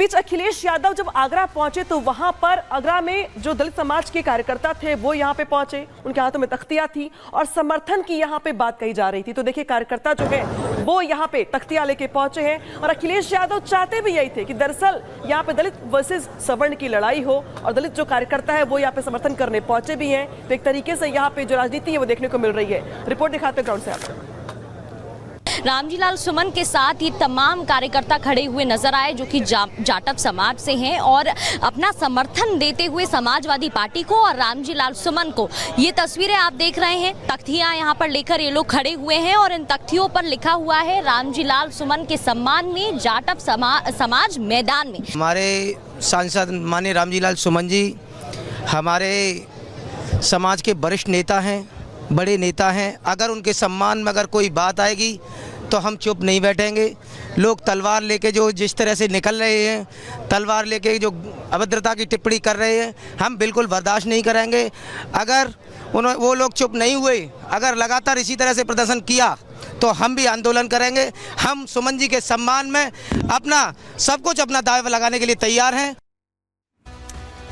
बीच अखिलेश यादव जब आगरा पहुंचे तो वहां पर आगरा में जो दलित समाज के कार्यकर्ता थे वो यहां पे पहुंचे, उनके हाथों में तख्तियां थी और समर्थन की यहां पे बात कही जा रही थी। तो देखिए कार्यकर्ता जो है वो यहां पे तख्तियां लेके पहुंचे हैं और अखिलेश यादव चाहते भी यही थे कि दरअसल यहां पे दलित वर्सेस सवर्ण की लड़ाई हो और दलित जो कार्यकर्ता है वो यहां पे समर्थन करने पहुंचे भी हैं। तो एक तरीके से यहां पे जो राजनीति है वो देखने को मिल रही है। रिपोर्ट दिखाते हैं ग्राउंड से आपको। रामजीलाल सुमन के साथ ये तमाम कार्यकर्ता खड़े हुए नजर आए जो कि जाटव समाज से हैं और अपना समर्थन देते हुए समाजवादी पार्टी को और रामजीलाल सुमन को। ये तस्वीरें आप देख रहे हैं, तख्तियां यहाँ पर लेकर ये लोग खड़े हुए हैं और इन तख्तियों पर लिखा हुआ है रामजीलाल सुमन के सम्मान में जाटव समाज मैदान में। हमारे सांसद माननीय रामजीलाल सुमन जी हमारे समाज के वरिष्ठ नेता हैं, बड़े नेता हैं। अगर उनके सम्मान में अगर कोई बात आएगी तो हम चुप नहीं बैठेंगे। लोग तलवार लेके जो जिस तरह से निकल रहे हैं, तलवार लेके जो अभद्रता की टिप्पणी कर रहे हैं, हम बिल्कुल बर्दाश्त नहीं करेंगे। अगर वो लोग चुप नहीं हुए, अगर लगातार इसी तरह से प्रदर्शन किया तो हम भी आंदोलन करेंगे। हम सुमन जी के सम्मान में अपना सब कुछ अपना दाव लगाने के लिए तैयार हैं।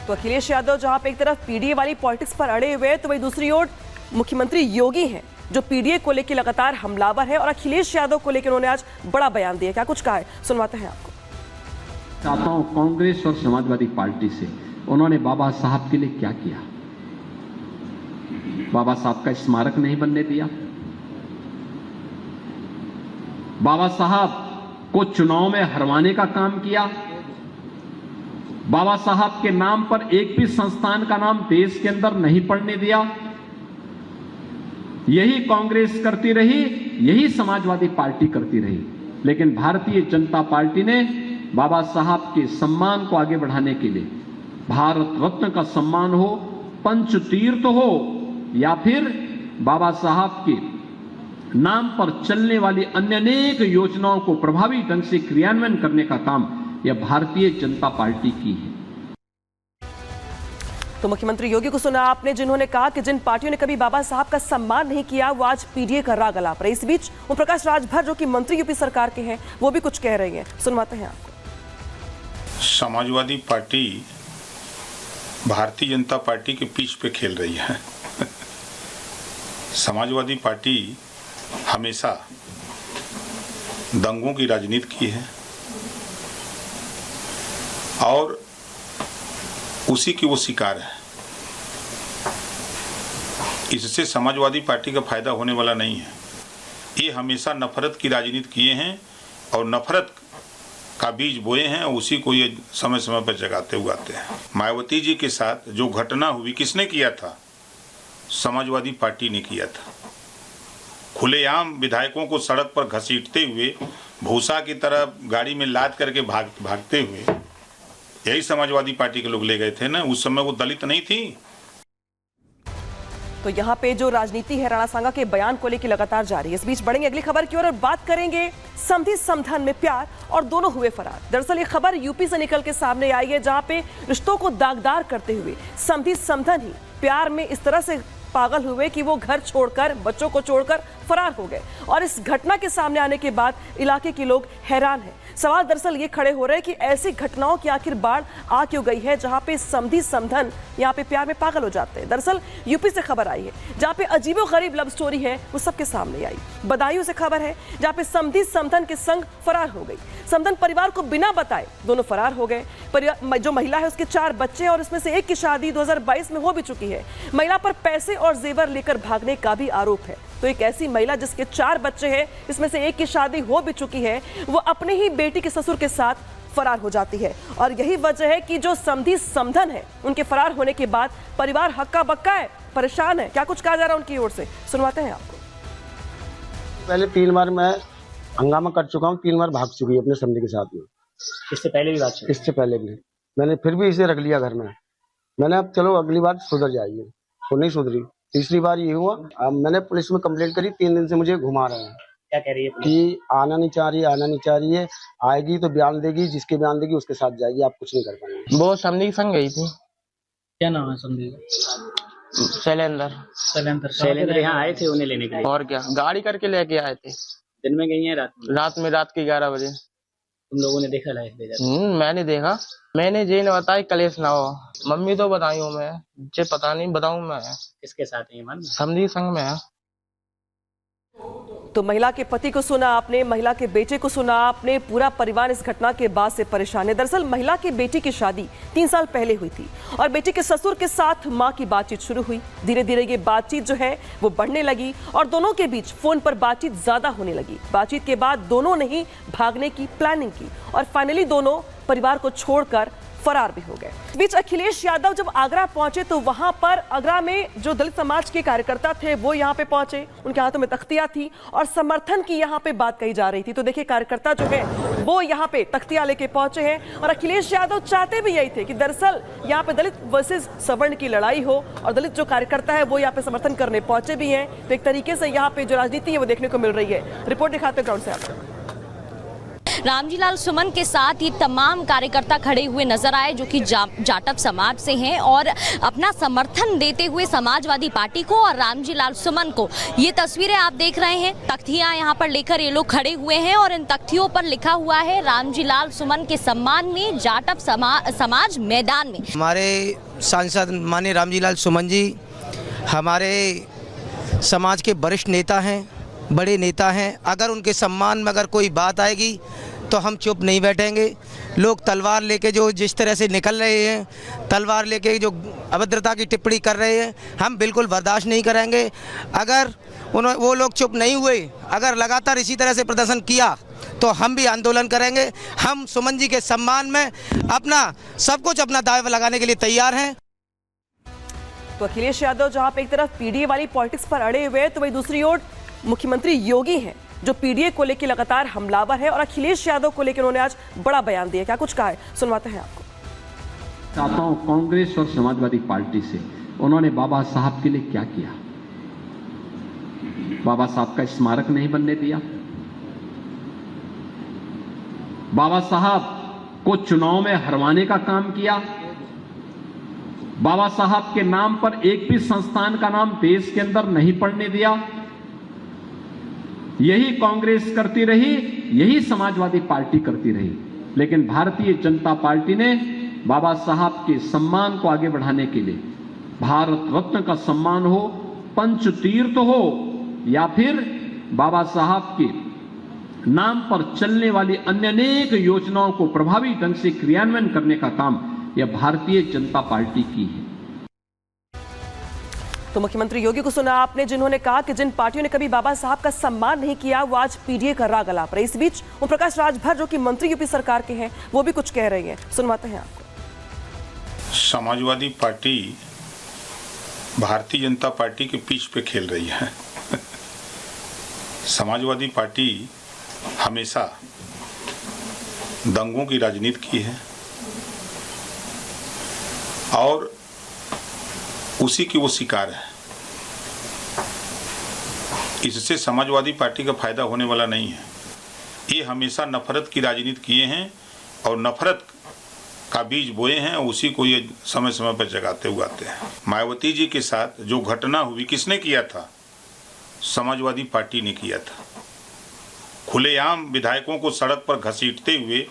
तो अखिलेश यादव जहां पे एक तरफ पीडीए वाली पॉलिटिक्स पर अड़े हुए हैं तो वही दूसरी ओर मुख्यमंत्री योगी हैं जो पीडीए को लेकर लगातार हमलावर है और अखिलेश यादव को लेकर उन्होंने आज बड़ा बयान दिया। क्या कुछ कहा है सुनवाते हैं आपको। चाहता हूं कांग्रेस और समाजवादी पार्टी से, उन्होंने बाबा साहब के लिए क्या किया? बाबा साहब का स्मारक नहीं बनने दिया, बाबा साहब को चुनाव में हरवाने का काम किया, बाबा साहब के नाम पर एक भी संस्थान का नाम देश के अंदर नहीं पड़ने दिया। यही कांग्रेस करती रही, यही समाजवादी पार्टी करती रही। लेकिन भारतीय जनता पार्टी ने बाबा साहब के सम्मान को आगे बढ़ाने के लिए भारत रत्न का सम्मान हो, पंचतीर्थ हो या फिर बाबा साहब के नाम पर चलने वाली अन्य अनेक योजनाओं को प्रभावी ढंग से क्रियान्वयन करने का काम यह भारतीय जनता पार्टी की है। तो मुख्यमंत्री योगी को सुना आपने, जिन्होंने कहा कि जिन पार्टियों ने कभी बाबा साहब का सम्मान नहीं किया वो आज पीडीए का राग अलाप रहे। इस बीच ओम प्रकाश राजभर जो कि मंत्री यूपी सरकार के हैं वो भी कुछ कह रही हैं, सुनवाते हैं आपको। समाजवादी पार्टी भारतीय जनता पार्टी के पीछ पे खेल रही है। समाजवादी पार्टी हमेशा दंगों की राजनीति की है और उसी की वो शिकार है। इससे समाजवादी पार्टी का फायदा होने वाला नहीं है। ये हमेशा नफरत की राजनीति किए हैं और नफरत का बीज बोए हैं और उसी को ये समय समय पर जगाते उगाते हैं। मायावती जी के साथ जो घटना हुई किसने किया था? समाजवादी पार्टी ने किया था। खुलेआम विधायकों को सड़क पर घसीटते हुए भूसा की तरह गाड़ी में लाद करके भागते हुए यही समाजवादी पार्टी के लोग ले गए थे ना। उस समय वो दलित नहीं थी। तो यहाँ पे जो राजनीति है राणा सांगा के बयान को लेकर लगातार जारी है। इस बीच बढ़ेंगे अगली खबर की ओर और बात करेंगे समधी समधन में प्यार और दोनों हुए फरार। दरअसल ये खबर यूपी से निकल के सामने आई है जहां पे रिश्तों को दागदार करते हुए समधी समधन ही प्यार में इस तरह से पागल हुए कि वो घर छोड़कर, बच्चों को छोड़कर फरार हो गए। और इस घटना के सामने आने के बाद इलाके के लोग हैरान हैं। सवाल दरअसल ये खड़े हो रहे हैं कि ऐसी घटनाओं की आखिर बाढ़ आ क्यों गई है जहां पे समधी समधन यहाँ पे प्यार में पागल हो जाते हैं। दरअसल यूपी से खबर आई है जहां पे अजीबोगरीब लव स्टोरी है वो सबके सामने आई। बदायूं से खबर है जहां पे समधी समधन के संग फरार हो गई। समधन परिवार को बिना बताए दोनों फरार हो गए। जो महिला है उसके 4 बच्चे और इसमें से एक की शादी 2022 में हो भी चुकी है। महिला पर पैसे और जेवर लेकर भागने का भी आरोप है। तो एक ऐसी महिला जिसके 4 बच्चे हैं, इसमें से एक की शादी हो भी चुकी है, वो अपने ही बेटी के ससुर के साथ फरार हो जाती है। और यही वजह है कि जो समधी समधन है उनके फरार होने के बाद परिवार हक्का बक्का है, परेशान है। क्या कुछ कहा जा रहा है उनकी ओर से, सुनवाते हैं आपको। पहले 3 बार मैं हंगामा कर चुका हूँ, 3 बार भाग चुकी है अपने समधी के साथ में। इससे पहले भी बात चली? इससे पहले भी मैंने फिर भी इसे रख लिया घर में। मैंने अब चलो अगली बार सुधर जाएगी, वो नहीं सुधरी। तीसरी बार ये हुआ, अब मैंने पुलिस में कंप्लेंट करी। 3 दिन से मुझे घुमा रहे हैं। क्या कह रही है पुलिस? कि आना नहीं चाह रही है, आना नहीं चाह रही है। आएगी तो बयान देगी, जिसके बयान देगी उसके साथ जाएगी, आप कुछ नहीं कर पाएंगे। वो समधी के संग गई थी। क्या नाम है समधी का? शैलेंद्र यहाँ आए थे उन्हें लेने के लिए? और क्या, गाड़ी करके लेके आए थे। दिन में गई है रात में? रात के 11 बजे। तुम लोगों ने देखा लाइव भेजा? मैंने देखा, मैंने जी ने बताया कलेश ना हो। मम्मी तो बताई हूँ मैं, मुझे पता नहीं बताऊँ मैं। किसके साथ है ये मान? समझी संग में है। तो महिला के पति को सुना आपने, महिला के बेटे को सुना आपने, पूरा परिवार इस घटना के बाद से परेशान है। दरअसल महिला की बेटी की शादी 3 साल पहले हुई थी और बेटी के ससुर के साथ मां की बातचीत शुरू हुई। धीरे धीरे ये बातचीत जो है वो बढ़ने लगी और दोनों के बीच फोन पर बातचीत ज्यादा होने लगी। बातचीत के बाद दोनों ने ही भागने की प्लानिंग की और फाइनली दोनों परिवार को छोड़कर फरार भी हो गए। इस बीच अखिलेश यादव जब आगरा पहुंचे तो वहां पर आगरा में जो दलित समाज के कार्यकर्ता थे वो यहां पे पहुंचे, उनके हाथों में तख्तियां थी और समर्थन की यहां पे बात कही जा रही थी। तो देखिए कार्यकर्ता जो है वो यहां पे तख्तियां लेके पहुंचे हैं और अखिलेश यादव चाहते भी यही थे कि दरअसल यहां पे दलित वर्सेस सवर्ण की लड़ाई हो और दलित जो कार्यकर्ता है वो यहाँ पे समर्थन करने पहुंचे भी हैं। तो एक तरीके से यहाँ पे जो राजनीति है वो देखने को मिल रही है। रिपोर्ट दिखाते हैं ग्राउंड से आपको। रामजीलाल सुमन के साथ ही तमाम कार्यकर्ता खड़े हुए नजर आए जो कि जाटव समाज से हैं और अपना समर्थन देते हुए समाजवादी पार्टी को और रामजीलाल सुमन को। ये तस्वीरें आप देख रहे हैं, तख्तियां यहाँ पर लेकर ये लोग खड़े हुए हैं और इन तख्तियों पर लिखा हुआ है रामजीलाल सुमन के सम्मान में जाटव समाज मैदान में। हमारे सांसद माननीय रामजीलाल सुमन जी हमारे समाज के वरिष्ठ नेता हैं, बड़े नेता हैं। अगर उनके सम्मान में अगर कोई बात आएगी तो हम चुप नहीं बैठेंगे। लोग तलवार लेके जो जिस तरह से निकल रहे हैं, तलवार लेके जो अभद्रता की टिप्पणी कर रहे हैं, हम बिल्कुल बर्दाश्त नहीं करेंगे। अगर वो लोग चुप नहीं हुए, अगर लगातार इसी तरह से प्रदर्शन किया तो हम भी आंदोलन करेंगे। हम सुमन जी के सम्मान में अपना सब कुछ अपना दाव लगाने के लिए तैयार हैं। तो अखिलेश यादव जहां पे एक तरफ पीडीए वाली पॉलिटिक्स पर अड़े हुए हैं तो वही दूसरी ओर मुख्यमंत्री योगी हैं जो पीडीए को लेकर लगातार हमलावर है और अखिलेश यादव को लेकर उन्होंने आज बड़ा बयान दिया। क्या कुछ कहा है सुनवाते हैं आपको। चाहता हूं कांग्रेस और समाजवादी पार्टी से, उन्होंने बाबा साहब के लिए क्या किया? बाबा साहब का स्मारक नहीं बनने दिया, बाबा साहब को चुनाव में हरवाने का काम किया, बाबा साहब के नाम पर एक भी संस्थान का नाम देश के अंदर नहीं पड़ने दिया। यही कांग्रेस करती रही, यही समाजवादी पार्टी करती रही, लेकिन भारतीय जनता पार्टी ने बाबा साहब के सम्मान को आगे बढ़ाने के लिए भारत रत्न का सम्मान हो, पंचतीर्थ हो या फिर बाबा साहब के नाम पर चलने वाली अन्य अनेक योजनाओं को प्रभावी ढंग से क्रियान्वयन करने का काम यह भारतीय जनता पार्टी की है। तो मुख्यमंत्री योगी को सुना आपने, जिन्होंने कहा कि जिन पार्टियों ने कभी बाबा साहब का सम्मान नहीं किया वो आज पीडीए का राग अलाप रहे। इस बीच ओम प्रकाश राजभर जो कि मंत्री यूपी सरकार के हैं वो भी कुछ कह रही हैं, सुनवाते हैं आपको। समाजवादी पार्टी भारतीय जनता पार्टी के पीछ पे खेल रही है। समाजवादी पार्टी हमेशा दंगों की राजनीति की है और उसी की वो शिकार है। इससे समाजवादी पार्टी का फायदा होने वाला नहीं है। ये हमेशा नफरत की राजनीति किए हैं और नफरत का बीज बोए हैं, उसी को ये समय समय पर जगाते उगाते हैं। मायावती जी के साथ जो घटना हुई किसने किया था? समाजवादी पार्टी ने किया था। खुलेआम विधायकों को सड़क पर घसीटते हुए,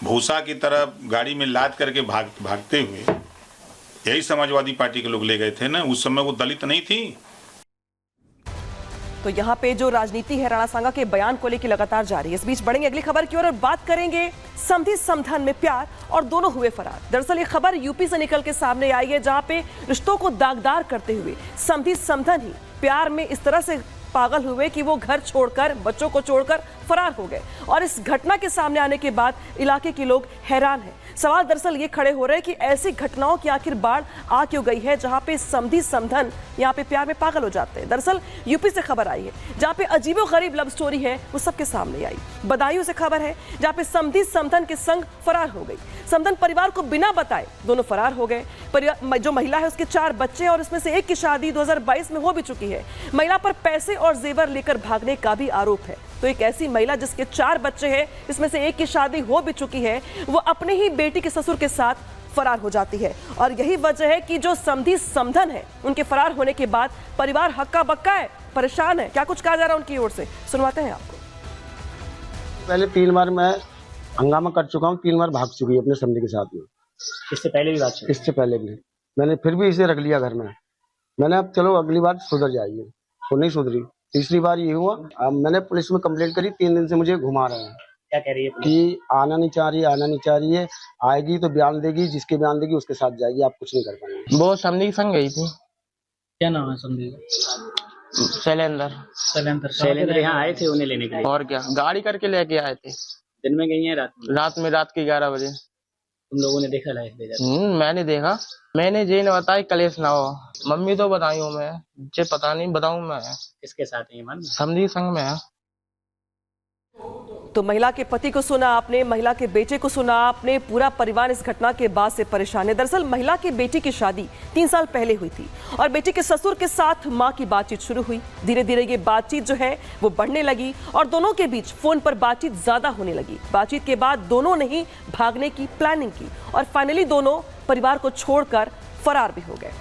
भूसा की तरह गाड़ी में लाद करके भागते हुए यही समाजवादी पार्टी के लोग ले गए थे ना। उस समय वो दलित नहीं थी। तो यहाँ पे जो राजनीति है राणा सांगा के बयान को लेकर लगातार जारी है। इस बीच बढ़ेंगे अगली खबर की ओर और बात करेंगे समधी समधन में प्यार और दोनों हुए फरार। दरअसल ये खबर यूपी से निकल के सामने आई है जहां पे रिश्तों को दागदार करते हुए समधी समधन ही प्यार में इस तरह से पागल हुए कि वो घर छोड़कर, बच्चों को छोड़कर फरार हो गए। और इस घटना के सामने आने के बाद इलाके के लोग हैरान हैं। सवाल दरअसल ये खड़े हो रहे हैं कि ऐसी घटनाओं की आखिर बाढ़ आ क्यों गई है जहां पे समधी समधन यहाँ पे प्यार में पागल हो जाते हैं। दरअसल यूपी से खबर आई है जहाँ पे अजीबोगरीब लव स्टोरी है वो सबके सामने आई। बदायूं से खबर है जहाँ पे समधी समधन के संग फरार हो गई। समधन परिवार को बिना बताए दोनों फरार हो गए। जो महिला है उसके 4 बच्चे और इसमें से एक की शादी 2022 में हो भी चुकी है। महिला पर पैसे और जेवर लेकर भागने का भी आरोप है। तो एक ऐसी महिला जिसके 4 बच्चे हैं, इसमें से एक की शादी हो भी चुकी है, वो अपने ही बेटी के ससुर के साथ फरार हो जाती है। और यही वजह है कि जो समधी समधन है उनके फरार होने के बाद परिवार हक्का बक्का है, परेशान है। क्या कुछ कहा जा रहा है उनकी ओर से, सुनवाते हैं आपको। पहले 3 बार मैं हंगामा कर चुका हूँ, 3 बार भाग चुकी है अपने समधी के साथ में। इससे पहले भी बात हुई? इससे पहले भी मैंने फिर भी इसे रख लिया घर में। मैंने अब चलो अगली बार सुधर जाएगी, वो नहीं सुधरी। तीसरी बार ये हुआ, अब मैंने पुलिस में कंप्लेंट करी, 3 दिन से मुझे घुमा रहे हैं क्या कह रही है पुलिस? कि आना नहीं चाह रही है, आना नहीं चाह रही है, आएगी तो बयान देगी, जिसके बयान देगी उसके साथ जाएगी, आप कुछ नहीं कर पाएंगे। वो समधी के संग गई थी। क्या नाम है समझी का? शैलेंद्र। शैलेंद्र यहाँ आए थे उन्हें लेने के लिए? और क्या, गाड़ी करके लेके आए थे। दिन में गई है रात में? रात के 11 बजे। तुम लोगों ने देखा लाइफ ले जाते? मैंने देखा, मैंने जी ने बताया कलेश ना हो। मम्मी तो बताई हूँ मैं, जे पता नहीं बताऊँ मैं। किसके साथ है ये मालूम? समधी संग में है। तो महिला के पति को सुना आपने, महिला के बेटे को सुना आपने, पूरा परिवार इस घटना के बाद से परेशान है। दरअसल महिला की बेटी की शादी 3 साल पहले हुई थी और बेटी के ससुर के साथ मां की बातचीत शुरू हुई। धीरे धीरे ये बातचीत जो है वो बढ़ने लगी और दोनों के बीच फोन पर बातचीत ज्यादा होने लगी। बातचीत के बाद दोनों ने ही भागने की प्लानिंग की और फाइनली दोनों परिवार को छोड़कर फरार भी हो गए।